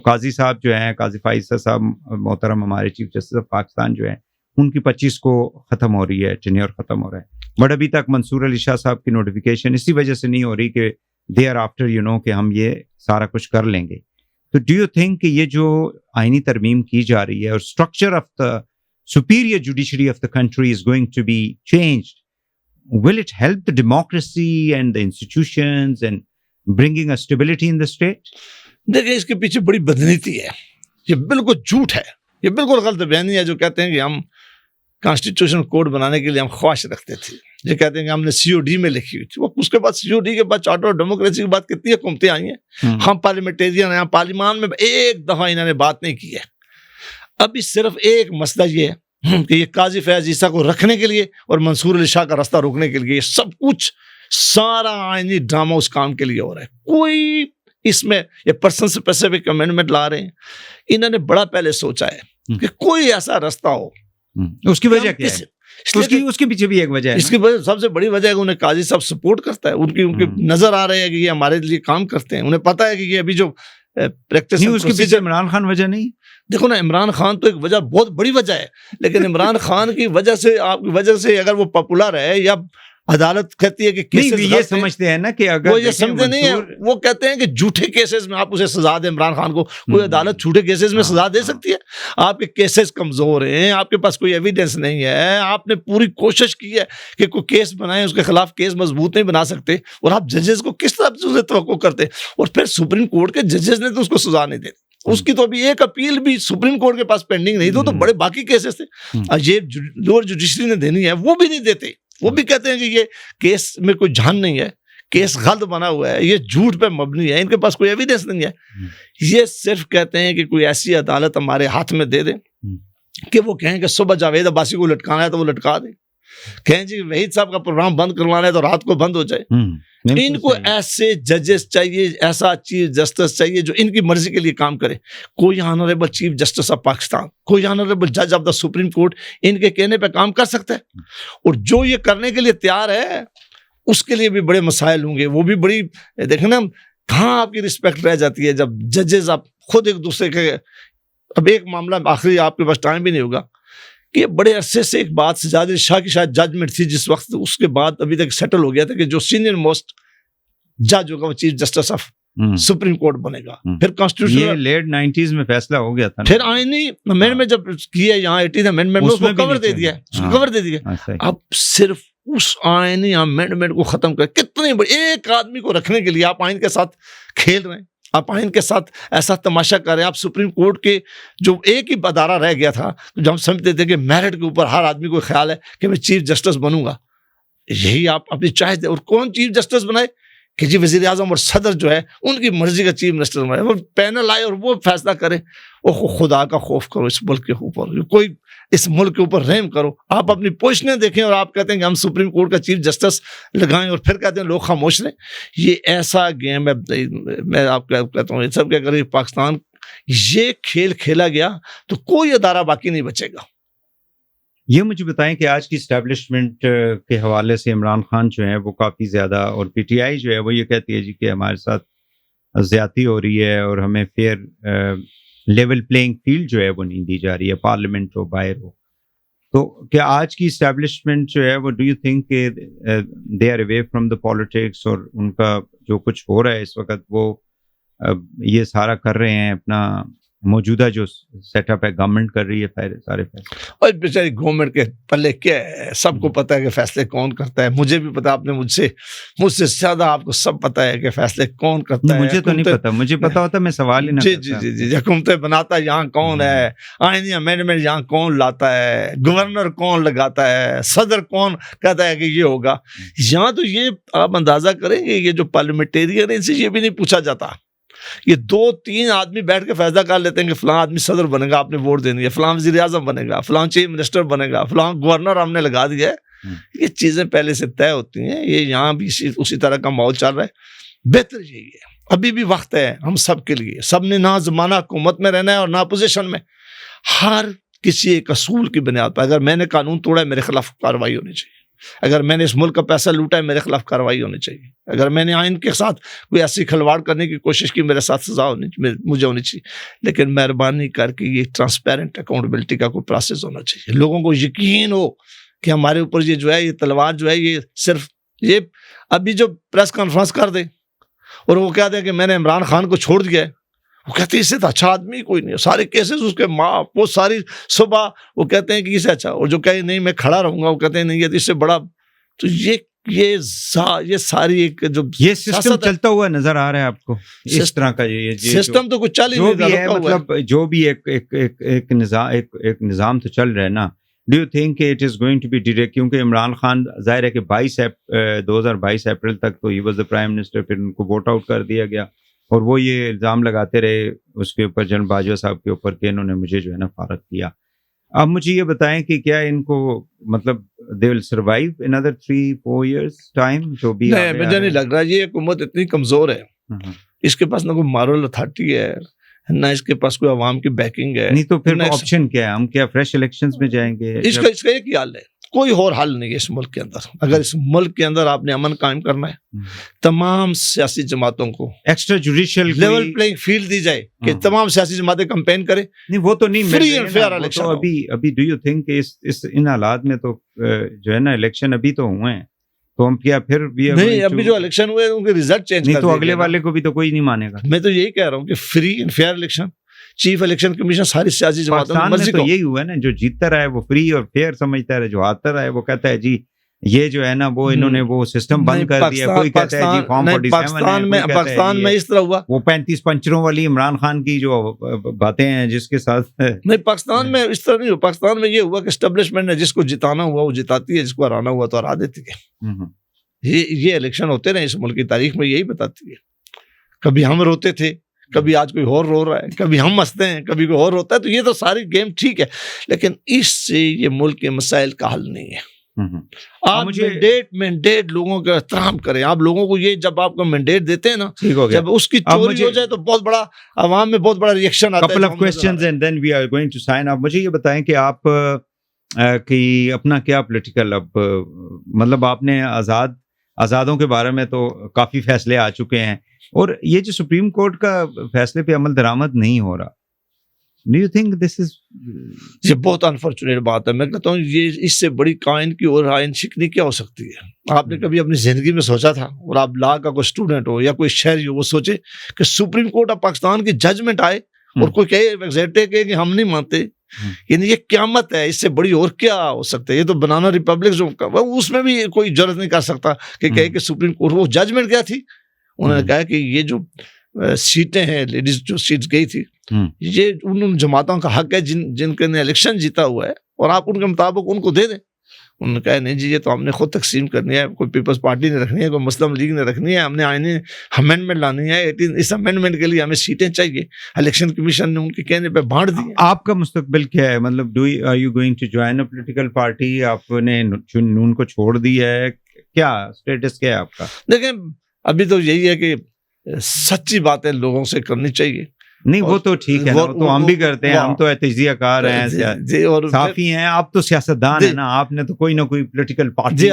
قاضی صاحب جو ہیں، قاضی فائز صاحب محترم ہمارے چیف جسٹس آف پاکستان جو ہیں، ان کی 25 کو ختم ہو رہی ہے، ٹینیور ختم ہو رہا ہے، بٹ ابھی تک منصور علی شاہ صاحب کی نوٹیفیکیشن اسی وجہ سے نہیں ہو رہی کہ دیر آفٹر کہ ہم یہ سارا کچھ کر لیں گے. تو ڈو یو تھنک کہ یہ جو آئینی ترمیم کی جا رہی ہے اور structure of the superior judiciary of the country is going to be changed, will it help the democracy and the institutions and bringing a stability in the state? دیکھیں اس کے پیچھے بڑی بدنیتی ہے، یہ بالکل جھوٹ ہے، یہ بالکل غلط بیانی ہے جو کہتے ہیں کہ ہم کانسٹیٹیوشن کوڈ بنانے کے لیے ہم خواہش رکھتے تھے، یہ کہتے ہیں کہ ہم نے COD میں لکھی ہوئی تھی، وہ اس کے بعد COD کے بعد چارٹر آف ڈیموکریسی کے بعد کتنی حکومتیں آئی ہیں، ہم پارلیمنٹیرین ہیں، پارلیمان میں ایک دفعہ انہوں نے بات نہیں کی ہے. ابھی صرف ایک مسئلہ یہ ہے کہ یہ قاضی فیاض عیسیٰ کو رکھنے کے لیے اور منصور علی شاہ کا راستہ روکنے کے لیے، یہ سب کچھ سارا آئینی ڈرامہ اس کام کے لیے ہو رہا ہے. کوئی اس میں یہ پرسن اسپیسیفک امینڈمنٹ لا رہے ہیں، انہوں نے بڑا پہلے سوچا ہے کہ کوئی ایسا راستہ ہو. اس کی وجہ کیا ہے؟ اس کے پیچھے بھی ایک وجہ ہے. اس کی وجہ سب سے بڑی وجہ ہے کہ انہیں قاضی صاحب سپورٹ کرتا ہے، ان کی نظر آ رہے ہیں کہ یہ ہمارے لیے کام کرتے ہیں، انہیں پتا ہے کہ یہ ابھی جو پریکٹس اس کے پیچھے عمران خان وجہ نہیں. دیکھو نا، عمران خان تو ایک وجہ بہت بڑی وجہ ہے، لیکن عمران خان کی وجہ سے، آپ کی وجہ سے اگر وہ پاپولر ہے یا عدالت کہتی ہے کہ یہ سمجھتے ہیں نا کہ اگر وہ یہ سمجھتے نہیں ہے، وہ کہتے ہیں کہ جھوٹے کیسز میں آپ اسے سزا دیں. عمران خان کو کوئی عدالت جھوٹے کیسز میں سزا دے سکتی ہے؟ آپ کے کیسز کمزور ہیں، آپ کے پاس کوئی ایویڈنس نہیں ہے، آپ نے پوری کوشش کی ہے کہ کوئی کیس بنائیں، اس کے خلاف کیس مضبوط نہیں بنا سکتے، اور آپ ججز کو کس طرح سے توقع کرتے؟ اور پھر سپریم کورٹ کے ججز نے تو اس کو سزا نہیں دی، اس کی تو ابھی ایک اپیل بھی سپریم کورٹ کے پاس پینڈنگ نہیں تھی، تو بڑے باقی کیسز تھے. یہ لوور جوڈیشری نے دینی ہے، وہ بھی نہیں دیتے. وہ بھی کہتے ہیں کہ یہ کیس میں کوئی جان نہیں ہے، کیس غلط بنا ہوا ہے، یہ جھوٹ پہ مبنی ہے، ان کے پاس کوئی ایویڈنس نہیں ہے. یہ صرف کہتے ہیں کہ کوئی ایسی عدالت ہمارے ہاتھ میں دے دیں کہ وہ کہیں کہ صبح جاوید عباسی کو لٹکانا ہے تو وہ لٹکا دیں، کہیں جی وحید صاحب کا پروگرام بند کروانا ہے تو رات کو بند ہو جائے. ان کو ایسے ججز چاہیے، ایسا چیف جسٹس چاہیے جو ان کی مرضی کے لیے کام کرے. کوئی honourable chief justice of Pakistan, کوئی آنریبل جج آف دا سپریم کورٹ ان کے کہنے پہ کام کر سکتا ہے؟ اور جو یہ کرنے کے لیے تیار ہے اس کے لیے بھی بڑے مسائل ہوں گے. وہ بھی بڑی، دیکھیں نا کہاں آپ کی رسپیکٹ رہ جاتی ہے جب ججز آپ خود ایک دوسرے کے. اب ایک معاملہ آخری، آپ کے پاس ٹائم بھی نہیں ہوگا، کہ بڑے عرصے سے ایک بات سجاد علی شاہ کی شاید ججمنٹ تھی جس وقت، اس کے بعد ابھی تک سیٹل ہو گیا تھا کہ جو سینئر موسٹ جج ہوگا وہ chief justice of supreme court بنے گا. پھر کانسٹیٹیوشن یہ لیٹ 90s میں فیصلہ ہو گیا تھا، پھر آئینی امینڈمنٹ جب کیا یہاں 18 امینڈمنٹ میں اس کو کور دے دیا، کور دے دیا. اب صرف اس آئینی امینڈمنٹ کو ختم کر کتنے بڑے ایک آدمی کو رکھنے کے لیے آپ آئین کے ساتھ کھیل رہے ہیں، آپ آئین کے ساتھ ایسا تماشا کر رہے ہیں. آپ سپریم کورٹ کے جو ایک ہی ادارہ رہ گیا تھا جو ہم سمجھتے تھے کہ میرٹ کے اوپر ہر آدمی کو خیال ہے کہ میں چیف جسٹس بنوں گا، یہی آپ اپنی چاہے دیں. اور کون چیف جسٹس بنائے کہ جی وزیر اعظم اور صدر جو ہے ان کی مرضی کا چیف منسٹر بنائے، وہ پینل آئے اور وہ فیصلہ کرے. خدا کا خوف کرو اس ملک کے اوپر، کوئی اس ملک کے اوپر رحم کرو. آپ اپنی پوزیشنیں دیکھیں اور آپ کہتے ہیں کہ ہم سپریم کورٹ کا چیف جسٹس لگائیں اور پھر کہتے ہیں لوگ خاموش رہیں. یہ ایسا گیم ہے، میں آپ کو کہتا ہوں سب کے اگر پاکستان یہ کھیل کھیلا گیا تو کوئی ادارہ باقی نہیں بچے گا. یہ مجھے بتائیں کہ آج کی اسٹیبلشمنٹ کے حوالے سے عمران خان جو ہیں وہ کافی زیادہ، اور پی ٹی آئی جو ہے وہ یہ کہتی ہے جی کہ ہمارے ساتھ زیادتی ہو رہی ہے اور ہمیں فیئر لیول پلینگ فیلڈ جو ہے وہ نہیں دی جا رہی ہے، پارلیمنٹ ہو باہر ہو. تو کیا آج کی اسٹیبلشمنٹ جو ہے وہ ڈو یو تھنک کہ they are away from the politics, اور ان کا جو کچھ ہو رہا ہے اس وقت وہ یہ سارا کر رہے ہیں اپنا موجودہ جو سیٹ اپ ہے گورنمنٹ کر رہی ہے سارے فیصلے؟ اور بیچاری گورنمنٹ کے پلے کیا ہے، سب کو پتا ہے کہ فیصلے کون کرتا ہے. مجھے بھی پتا، آپ نے مجھ سے زیادہ آپ کو سب پتا ہے کہ فیصلے کون کرتا ہے. مجھے تو نہیں پتا، مجھے پتا ہوتا میں سوال ہی نہ کرتا. جی حکومتیں بناتا یہاں کون ہے، آئینی امینڈمنٹ یہاں کون لاتا ہے، گورنر کون لگاتا ہے، صدر کون کہتا ہے کہ یہ ہوگا. یہاں تو یہ آپ اندازہ کریں گے، یہ جو پارلیمنٹیرین ہے ان سے یہ بھی نہیں پوچھا جاتا. یہ 2-3 آدمی بیٹھ کے فیصلہ کر لیتے ہیں کہ فلاں آدمی صدر بنے گا، آپ نے ووٹ دینی ہے، فلاں وزیر اعظم بنے گا، فلاں چیف منسٹر بنے گا، فلاں گورنر ہم نے لگا دیا ہے. یہ چیزیں پہلے سے طے ہوتی ہیں. یہ یہاں بھی اسی طرح کا ماحول چل رہا ہے. بہتر یہی ہے، ابھی بھی وقت ہے ہم سب کے لیے. سب نے نہ زمانہ حکومت میں رہنا ہے اور نہ اپوزیشن میں. ہر کسی ایک اصول کی بنیاد پر اگر میں نے قانون توڑا ہے میرے خلاف کارروائی ہونی چاہیے. اگر میں نے اس ملک کا پیسہ لوٹا ہے میرے خلاف کارروائی ہونی چاہیے. اگر میں نے آئین کے ساتھ کوئی ایسی کھلواڑ کرنے کی کوشش کی میرے ساتھ سزا مجھے ہونی چاہیے. لیکن مہربانی کر کے یہ ٹرانسپیرنٹ اکاؤنٹیبلٹی کا کوئی پروسیس ہونا چاہیے. لوگوں کو یقین ہو کہ ہمارے اوپر یہ جو ہے یہ تلوار جو ہے یہ صرف یہ ابھی جو پریس کانفرنس کر دے اور وہ کہتے ہیں کہ میں نے عمران خان کو چھوڑ دیا ہے, وہ کہتے ہیں اس سے تو اچھا آدمی کوئی نہیں. سارے کیسز اس کے معاف, وہ ساری صبح وہ کہتے ہیں کہ اس سے اچھا, اور جو کہے نہیں میں کھڑا رہوں گا وہ کہتے ہیں نہیں یہ اس سے بڑا. تو یہ ساری ایک جو یہ سسٹم چلتا ہوا نظر آ رہا ہے آپ کو اس طرح کا یہ سسٹم تو کچھ چل ہی جو بھی ہے, مطلب جو بھی ایک نظام تو چل رہا ہے نا. Do you think it is going to be direct, کیونکہ عمران خان ظاہر ہے کہ 2022 اپریل تک تو he was the prime minister, پھر ان کو ووٹ آؤٹ کر دیا گیا اور وہ یہ الزام لگاتے رہے اس کے اوپر جنرل باجوہ صاحب کے اوپر کہ انہوں نے مجھے جو ہے نا فارغ کیا. اب مجھے یہ بتائیں کہ کیا ان کو مطلب they will survive another 3-4 years time جو بھی نہیں, مجھے نہیں لگ رہا. یہ حکومت اتنی کمزور ہے, اس کے پاس نہ کوئی مارل اتھارٹی ہے نہ اس کے پاس کوئی عوام کی بیکنگ ہے. نہیں تو پھر آپشن کیا ہے, ہم کیا فریش الیکشنز میں جائیں گے؟ اس کا ایک ہی حل ہے, کوئی اور حل نہیں ہے اس ملک کے اندر. اگر اس ملک کے اندر آپ نے امن قائم کرنا ہے, تمام سیاسی جماعتوں کو extra judicial level playing field دی جائے کہ تمام سیاسی جماعتیں کمپین کریں. نہیں وہ تو نہیں فری اینڈ فیئر الیکشن. ابھی ڈو یو تھنک کہ ان حالات میں تو جو ہے نا الیکشن ابھی تو ہوئے ہیں, تو ہم کیا پھر بھی نہیں ابھی جو الیکشن ہوئے ان کے ریزلٹ چینج نہیں تو اگلے والے کو بھی تو کوئی نہیں مانے گا. میں تو یہی کہہ رہا ہوں کہ free and fair election, chief election commission ساری سیاسی جماعتوں میں تو یہی ہوا ہے نا, جو جیتتا رہا ہے وہ فری اور فیئر سمجھتا ہے, جو ہاتا رہا ہے وہ کہتا ہے جی یہ جو ہے نا وہ انہوں نے وہ سسٹم بند کر دیا. کوئی کہتا ہے جی فارم 47 پاکستان میں اس طرح ہوا, وہ 35 پنچروں والی عمران خان کی جو باتیں ہیں جس کے ساتھ نہیں, پاکستان میں اس طرح نہیں ہوا. پاکستان میں یہ ہوا کہ اسٹیبلشمنٹ نے جس کو جتانا ہوا وہ جتاتی ہے, جس کو ہرانا ہوا تو ہرا دیتی ہے. یہ الیکشن ہوتے رہے اس ملک کی تاریخ میں, یہی بتاتی ہے. کبھی ہم روتے تھے, کبھی آج کوئی اور رو رہا ہے, کبھی ہم ہنستے ہیں, کبھی کوئی اور روتا ہے. تو یہ تو ساری گیم ٹھیک ہے, لیکن اس سے یہ ملک کے مسائل کا حل نہیں ہے. آپ مینڈیٹ لوگوں کا احترام کریں. آپ لوگوں کو یہ جب آپ کو مینڈیٹ دیتے ہیں نا, جب اس کی چوری ہو جائے تو بہت بڑا عوام میں بہت بڑا ریئیکشن آتا ہے. couple of questions and then we are going to sign up. مجھے یہ بتائیں کہ آپ کی اپنا کیا پولیٹیکل اب مطلب آپ نے آزادوں کے بارے میں تو کافی فیصلے آ چکے ہیں, اور یہ جو سپریم کورٹ کا فیصلے پہ عمل درآمد نہیں ہو رہا, ڈو یو تھنک دس از یہ بہت انفارچونیٹ بات ہے. میں کہتا ہوں یہ اس سے بڑی کائن کی اور آئین شکنی کیا ہو سکتی ہے؟ آپ نے کبھی اپنی زندگی میں سوچا تھا, اور آپ لا کا کوئی اسٹوڈنٹ ہو یا کوئی شہری ہو, وہ سوچے کہ سپریم کورٹ آف پاکستان کی ججمنٹ آئے اور کوئی کہے کہ ہم نہیں مانتے, یعنی یہ قیامت ہے. اس سے بڑی اور کیا ہو سکتا ہے؟ یہ تو بنانا ریپبلک جو اس میں بھی کوئی جرت نہیں کر سکتا کہ کہے کہ سپریم کورٹ. وہ ججمنٹ کیا تھی؟ انہوں نے کہا کہ یہ جو سیٹیں ہیں لیڈیز جو سیٹس گئی تھی, یہ ان جماعتوں کا حق ہے جن کے نے الیکشن جیتا ہوا ہے, اور آپ ان کے مطابق ان کو دے دیں. انہوں نے کہا نہیں جی یہ تو ہم نے خود تقسیم کرنی ہے, کوئی پیپلز پارٹی نے رکھنی ہے, کوئی مسلم لیگ نے رکھنی ہے, ہم نے آئینی امینڈمنٹ لانی ہے. اس امینڈمنٹ کے لیے ہمیں سیٹیں چاہیے. الیکشن کمیشن نے ان کے کہنے پہ بانٹ دی. آپ کا مستقبل کیا ہے؟ مطلب are you going to join a political party? آپ نے نون کو چھوڑ دیا ہے, کیا اسٹیٹس کیا ہے آپ کا؟ دیکھیں ابھی تو یہی ہے کہ سچی باتیں لوگوں سے کرنی چاہیے. نہیں وہ تو ٹھیک ہے, وہ تو ہم بھی کرتے ہیں, ہم تو تجزیہ کار ہیں, صحافی ہیں, آپ تو سیاستدان ہیں نا, آپ نے تو کوئی نہ کوئی پولیٹیکل پارٹی دیکھیں.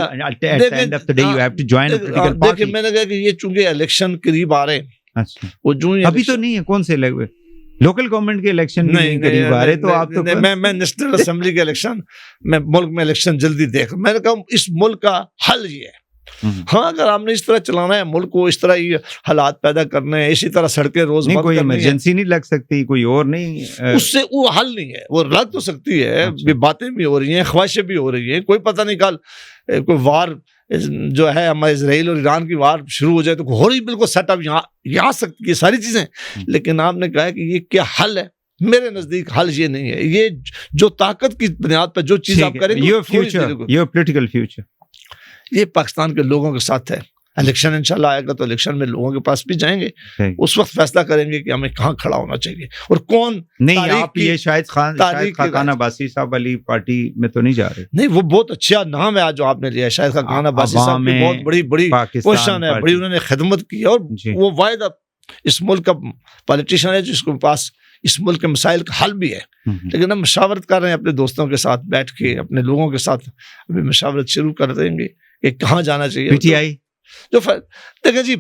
میں نے کہا کہ یہ چونکہ الیکشن قریب آ رہے ہیں, وہ جو ابھی تو نہیں ہے, کون سے لوکل گورنمنٹ کے الیکشن قریب آ رہے, تو آپ تو میں نیشنل اسمبلی کے الیکشن, میں ملک میں الیکشن جلدی دیکھ. میں نے کہا اس ملک کا حل یہ ہے. ہاں اگر آپ نے اس طرح چلانا ہے ملک کو, اس طرح ہی حالات پیدا کرنے ہیں, اسی طرح سڑکیں روز نہیں, کوئی ایمرجنسی نہیں لگ سکتی, کوئی اور نہیں, اس سے وہ حل نہیں ہے. وہ لگ تو سکتی ہے, باتیں بھی ہو رہی ہیں, خواہشیں بھی ہو رہی ہیں, کوئی پتہ نہیں کل کوئی وار جو ہے ہمارے اسرائیل اور ایران کی وار شروع ہو جائے تو ہو رہی بالکل سیٹ اپ یہاں آ سکتی ہے ساری چیزیں. لیکن آپ نے کہا کہ یہ کیا حل ہے؟ میرے نزدیک حل یہ نہیں ہے. یہ جو طاقت کی بنیاد پر جو چیز آپ کریں گے, یور پولیٹیکل فیوچر یہ پاکستان کے لوگوں کے ساتھ ہے. الیکشن انشاءاللہ آئے گا تو الیکشن میں لوگوں کے پاس بھی جائیں گے, اس وقت فیصلہ کریں گے کہ ہمیں کہاں کھڑا ہونا چاہیے اور کون. نہیں آپ یہ شاید خاقان عباسی صاحب والی پارٹی میں تو نہیں جا رہے؟ نہیں وہ بہت اچھا نام ہے جو آپ نے لیا, شاید خاقان عباسی صاحب کی بہت بڑی پوزیشن ہے, بڑی انہوں نے خدمت کی, اور وہ واحد اس ملک کا پالیٹیشین ہے جس کے پاس اس ملک کے مسائل کا حل بھی ہے، لیکن ہم مشاورت کر رہے ہیں اپنے دوستوں کے ساتھ بیٹھ کے، اپنے لوگوں کے ساتھ ابھی مشاورت شروع کر دیں گے کہ کہاں جانا چاہیے. پی ٹی آئی دیکھیں جی،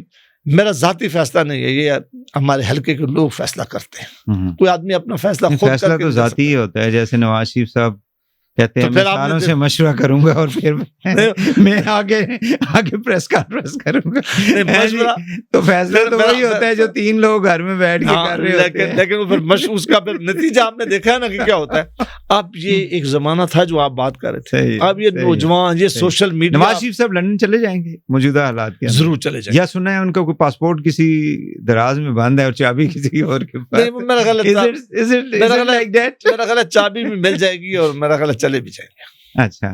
میرا ذاتی فیصلہ نہیں ہے، یہ ہمارے حلقے کے لوگ فیصلہ کرتے ہیں. کوئی آدمی اپنا فیصلہ خود فیصلہ تو ذاتی ہی ہوتا ہے. جیسے نواز شریف صاحب کہتے ہیں میں ساروں سے مشورہ کروں گا اور پھر میں آگے پریس کانفرنس کروں گا. تو فیصلہ تو وہی ہوتا ہے جو 3 لوگ گھر میں بیٹھ کے کر رہے ہوتے ہیں. لیکن اس کا پھر نتیجہ آپ نے دیکھا ہے نا کہ کیا ہوتا ہے. اب یہ ایک زمانہ تھا جو آپ بات کر رہے تھے، اب یہ نوجوان یہ سوشل میڈیا. نواز شریف صاحب لندن چلے جائیں گے موجودہ حالات کے؟ ضرور چلے جائیں. یا سنا ہے ان کا کوئی پاسپورٹ کسی دراز میں بند ہے اور چابی کسی اور کے پاس؟ میرا خیال ہے چابی بھی مل جائے گی اور میرا خیال ہے چلے بھی جائیں گے. اچھا،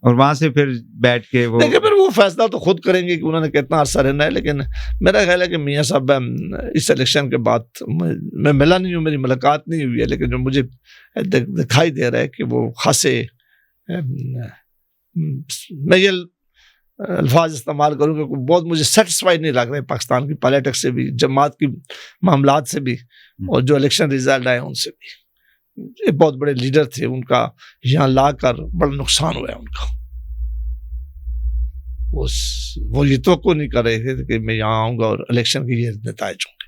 اور وہاں سے پھر بیٹھ کے وہ دیکھیں پھر وہ فیصلہ تو خود کریں گے کہ انہوں نے کتنا عرصہ رہنا ہے. لیکن میرا خیال ہے کہ میاں صاحب اس الیکشن کے بعد میں ملا نہیں ہوں، میری ملاقات نہیں ہوئی ہے، لیکن جو مجھے دکھائی دے رہا ہے کہ وہ خاصے، میں یہ الفاظ استعمال کروں کہ بہت مجھے سیٹسفائی نہیں لگ رہے پاکستان کی پالیٹکس سے بھی، جماعت کی معاملات سے بھی، اور جو الیکشن ریزلٹ آئے ان سے بھی. یہ بہت بڑے لیڈر تھے، ان کا یہاں لا کر بڑا نقصان ہوا ہے ان کا. وہ یہ توقع نہیں کر رہے تھے کہ میں یہاں آؤں گا اور الیکشن کے یہ نتائج ہوں گے.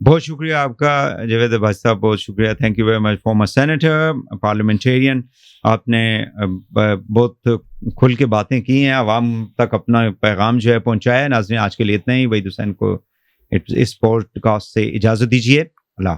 بہت شکریہ آپ کا جاوید عباسی صاحب، بہت شکریہ. Thank you very much. Former senator, parliamentarian, آپ نے بہت کھل کے باتیں کی ہیں، عوام تک اپنا پیغام جو ہے پہنچایا. ناظرین آج کے لیے اتنا ہی. وحید حسین کو اس پوڈ کاسٹ سے اجازت دیجیے. اللہ.